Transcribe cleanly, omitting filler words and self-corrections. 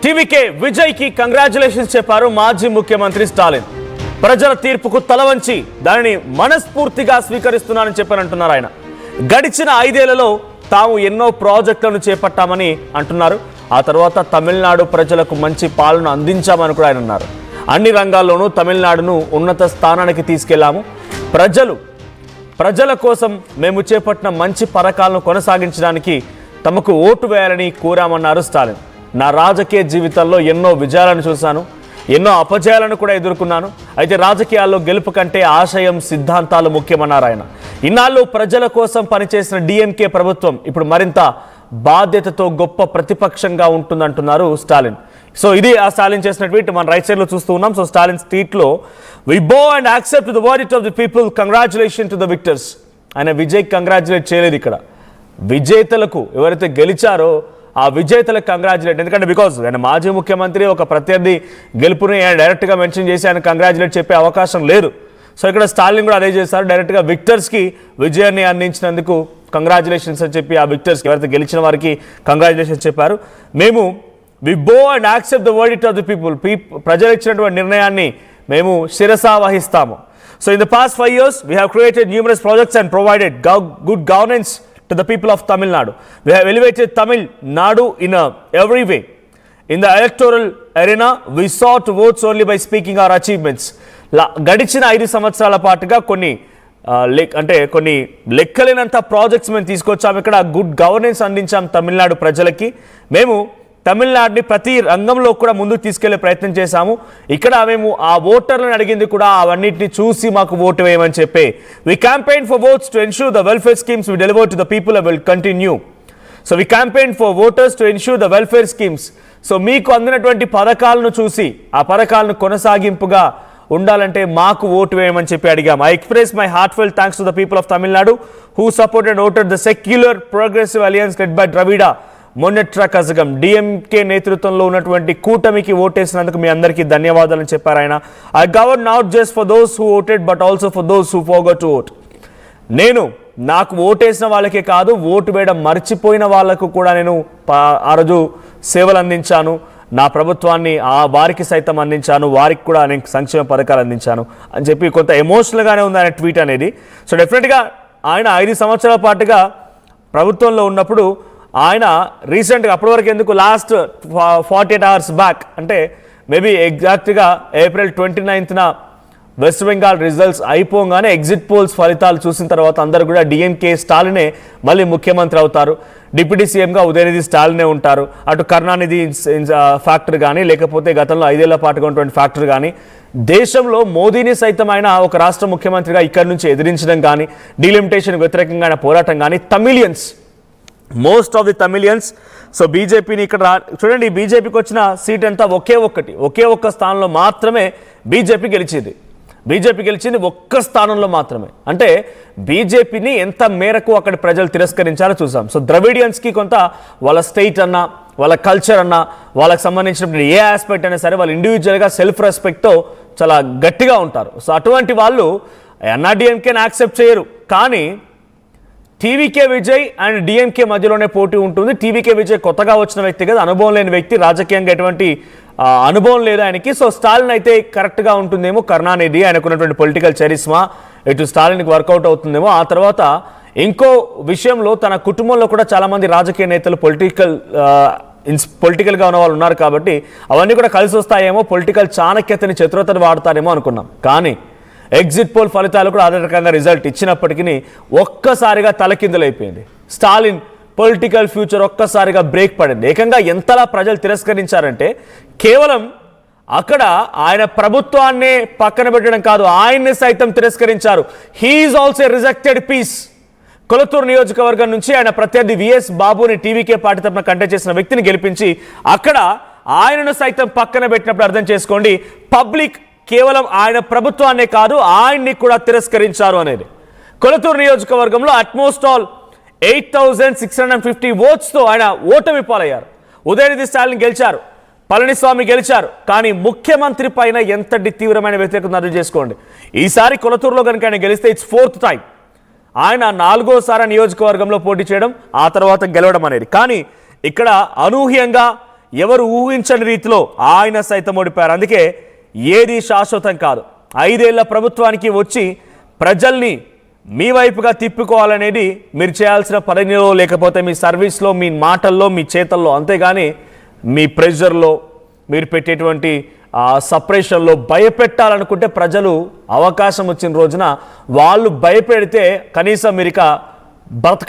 TVK Vijay కి congratulations చెప్పారు మాజీ ముఖ్యమంత్రి స్టాలిన్. ప్రజల తీర్పుకు తలవంచి దానిని మనస్ఫూర్తిగా స్వీకరిస్తున్నానని చెప్పారంటున్నారు ఆయన. గడిచిన 5 ఏళ్లలో తాము ఎన్నో ప్రాజెక్టులను చేపట్టామని అంటున్నారు. ఆ తర్వాత తమిళనాడు ప్రజలకు మంచి పాలన అందించామని కూడా ఆయన అన్నారు. అన్ని రంగాల్లోనూ తమిళనాడును ఉన్నత స్థానానికి తీసుకెళ్లాము. ప్రజల కోసం మేము చేపట్టిన మంచి పథకాలను కొనసాగించడానికి తమకు ఓటు వేయాలని కోరామన్నారు స్టాలిన్. నా రాజకీయ జీవితంలో ఎన్నో విజయాలను చూశాను, ఎన్నో అపజయాలను కూడా ఎదుర్కొన్నాను. అయితే రాజకీయాల్లో గెలుపు కంటే ఆశయం, సిద్ధాంతాలు ముఖ్యమన్నారు ఆయన. ఇన్నాళ్ళు ప్రజల కోసం పనిచేసిన డిఎంకే ప్రభుత్వం ఇప్పుడు మరింత బాధ్యతతో గొప్ప ప్రతిపక్షంగా ఉంటుందంటున్నారు స్టాలిన్. సో ఇది ఆ స్టాలిన్ చేసిన ట్వీట్ మనం రైట్ సైడ్ లో చూస్తూ ఉన్నాం. సో స్టాలిన్ ట్వీట్ లో we bow and accept the verdict of the people, congratulation to the victors. ఆయన విజయ్ కంగ్రాచులేట్ చేయలేదు. ఇక్కడ విజేతలకు ఎవరైతే గెలిచారో ఆ విజేతలకు కంగ్రాచులేట్. ఎందుకంటే బికాజ్ ఆయన మాజీ ముఖ్యమంత్రి, ఒక ప్రత్యర్థి గెలుపుని డైరెక్ట్గా మెన్షన్ చేసి ఆయన కంగ్రాచులేట్ చెప్పే అవకాశం లేదు. సో ఇక్కడ స్టాలిన్ కూడా అదే చేశారు. డైరెక్ట్గా విక్టర్స్కి విజయాన్ని అందించినందుకు కంగ్రాచులేషన్స్ అని చెప్పి ఆ విక్టర్స్కి ఎవరైతే గెలిచిన వారికి కంగ్రాచులేషన్స్ చెప్పారు. మేము we bow and accept the verdict of the people, ప్రజలు ఇచ్చినటువంటి నిర్ణయాన్ని మేము శిరసా వహిస్తాము. So in the past 5 years we have created numerous projects and provided good governance to the people of Tamil Nadu. We have elevated Tamil Nadu in every way. In the electoral arena, we sought votes only by speaking our achievements. గడిచిన 5 సంవత్సరాల పాటుగా కొన్ని లెక్కలేనంత projects మేము తీసుకొచ్చాము. ఇక్కడ good governance అందించాం Tamil Nadu ప్రజలకి. మేము తమిళనాడుని ప్రతి రంగంలో కూడా ముందుకు తీసుకెళ్లే ప్రయత్నం చేశాము. ఇక్కడ మేము ఆ ఓటర్లను అడిగింది కూడా అవన్నిటిని చూసి మాకు ఓటు వేయమని చెప్పే. We campaign for votes to ensure the welfare schemes we deliver to the people and will continue. So we campaign for voters to ensure the welfare schemes. So మీకు అందినటువంటి పథకాలను చూసి ఆ పథకాలను కొనసాగింపుగా ఉండాలంటే మాకు ఓటు వేయమని చెప్పి అడిగాము. I express my heartfelt thanks to the people of Tamil Nadu who supported voted the secular progressive alliance led by Dravida Munnetra Kazhagam. DMK నేతృత్వంలో ఉన్నటువంటి కూటమికి ఓటేసినందుకు మీ అందరికీ ధన్యవాదాలని చెప్పారు ఆయన. I govern not just for those who voted but also for those who forgot to vote. నేను నాకు ఓటేసిన వాళ్ళకే కాదు, ఓటు వేయడం మర్చిపోయిన వాళ్లకు కూడా నేను ఆ రోజు సేవలు అందించాను. నా ప్రభుత్వాన్ని వారికి సైతం అందించాను, వారికి కూడా అనేక సంక్షేమ పథకాలు అందించాను అని చెప్పి కొంత ఎమోషనల్గానే ఉంది ఆయన ట్వీట్ అనేది. సో డెఫినెట్గా ఆయన 5 సంవత్సరాల పాటుగా ప్రభుత్వంలో ఉన్నప్పుడు ఆయన రీసెంట్గా అప్పటి వరకు ఎందుకు లాస్ట్ 48 hours బ్యాక్ అంటే మేబీ ఎగ్జాక్ట్గా April 29th west Bengal results అయిపోగానే ఎగ్జిట్ పోల్స్ ఫలితాలు చూసిన తర్వాత అందరూ కూడా డిఎంకే స్టాలినే మళ్ళీ ముఖ్యమంత్రి అవుతారు, డిప్యూటీ సీఎంగా ఉదయనిధి స్టాలినే ఉంటారు. అటు కరుణానిధి ఫ్యాక్టర్ కానీ లేకపోతే గతంలో 5 ఏళ్ల పాటుగా ఉన్నటువంటి ఫ్యాక్టర్ కానీ దేశంలో మోదీని సైతం ఆయన ఒక రాష్ట్ర ముఖ్యమంత్రిగా ఇక్కడి నుంచి ఎదిరించడం కానీ, డీలిమిటేషన్ వ్యతిరేకంగా ఆయన పోరాటం కానీ, Tamilians most of the Tamilians. So బీజేపీని ఇక్కడ చూడండి, బీజేపీకి వచ్చిన సీట్ అంతా ఒకే ఒక్క స్థానంలో మాత్రమే బీజేపీ గెలిచింది. బీజేపీ గెలిచింది ఒక్క స్థానంలో మాత్రమే. అంటే బీజేపీని ఎంత మేరకు అక్కడ ప్రజలు తిరస్కరించారో చూసాం. సో ద్రవిడియన్స్కి కొంత వాళ్ళ స్టేట్ అన్నా, వాళ్ళ కల్చర్ అన్నా, వాళ్ళకి సంబంధించిన ఏ ఆస్పెక్ట్ అయినా సరే వాళ్ళు ఇండివిజువల్గా సెల్ఫ్ రెస్పెక్ట్తో చాలా గట్టిగా ఉంటారు. సో అటువంటి వాళ్ళు ఎన్ఆర్డీఎంకేని యాక్సెప్ట్ చేయరు. కానీ టీవీకే విజయ్ అండ్ డిఎంకే మధ్యలోనే పోటీ ఉంటుంది. టీవీకే విజయ్ కొత్తగా వచ్చిన వ్యక్తి కదా, అనుభవం లేని వ్యక్తి, రాజకీయంగా ఎటువంటి అనుభవం లేదు ఆయనకి. సో స్టాలిన్ అయితే కరెక్ట్గా ఉంటుందేమో, కరుణానిధి ఆయనకున్నటువంటి పొలిటికల్ చరిస్మా ఇటు స్టాలిన్కి వర్కౌట్ అవుతుందేమో. ఆ తర్వాత ఇంకో విషయంలో తన కుటుంబంలో కూడా చాలామంది రాజకీయ నేతలు పొలిటికల్గా ఉన్న వాళ్ళు ఉన్నారు కాబట్టి అవన్నీ కూడా కలిసి వస్తాయేమో, పొలిటికల్ చాణక్యతని, చతురతని వాడతారేమో అనుకున్నాం. కానీ ఎగ్జిట్ పోల్ ఫలితాలు కూడా అదే రకంగా రిజల్ట్ ఇచ్చినప్పటికీ ఒక్కసారిగా తలకిందులైపోయింది. స్టాలిన్ పొలిటికల్ ఫ్యూచర్ ఒక్కసారిగా బ్రేక్ పడింది. ఏకంగా ఎంతలా ప్రజలు తిరస్కరించారంటే కేవలం అక్కడ ఆయన ప్రభుత్వాన్నే పక్కన పెట్టడం కాదు, ఆయన్ని సైతం తిరస్కరించారు. He is also rejected peace. Kolathur నియోజకవర్గం నుంచి ఆయన ప్రత్యర్థి విఎస్ బాబుని టీవీకే పార్టీ తరఫున కంటెస్ట్ చేసిన వ్యక్తిని గెలిపించి అక్కడ ఆయనను సైతం పక్కన పెట్టినప్పుడు అర్థం చేసుకోండి, పబ్లిక్ కేవలం ఆయన ప్రభుత్వాన్నే కాదు ఆయన్ని కూడా తిరస్కరించారు అనేది. కొలతూరు నియోజకవర్గంలో అట్మోస్ట్ ఆల్ 8,650 ఓట్స్తో ఆయన ఓటమి పాలయ్యారు. ఉదయనిధి స్టాలిన్ గెలిచారు, పళనిస్వామి గెలిచారు. కానీ ముఖ్యమంత్రి పైన ఎంతటి తీవ్రమైన వ్యతిరేకత అర్థం చేసుకోండి. ఈసారి కొలతూరులో కనుక ఆయన గెలిస్తే ఇట్స్ 4th time. ఆయన 4వసారి నియోజకవర్గంలో పోటీ చేయడం, ఆ తర్వాత గెలవడం అనేది. కానీ ఇక్కడ అనూహ్యంగా ఎవరు ఊహించని రీతిలో ఆయన సైతం ఓడిపోయారు. అందుకే ఏది శాశ్వతం కాదు. 5 ఏళ్ల ప్రభుత్వానికి వచ్చి ప్రజల్ని మీ వైపుగా తిప్పుకోవాలనేది మీరు చేయాల్సిన పనిలో, లేకపోతే మీ సర్వీస్లో, మీ మాటల్లో, మీ చేతల్లో, అంతేగాని మీ ప్రెషర్లో, మీరు పెట్టేటువంటి సపరేషన్లో భయపెట్టాలనుకుంటే ప్రజలు అవకాశం వచ్చిన రోజున వాళ్ళు భయపెడితే కనీసం మీరు ఇక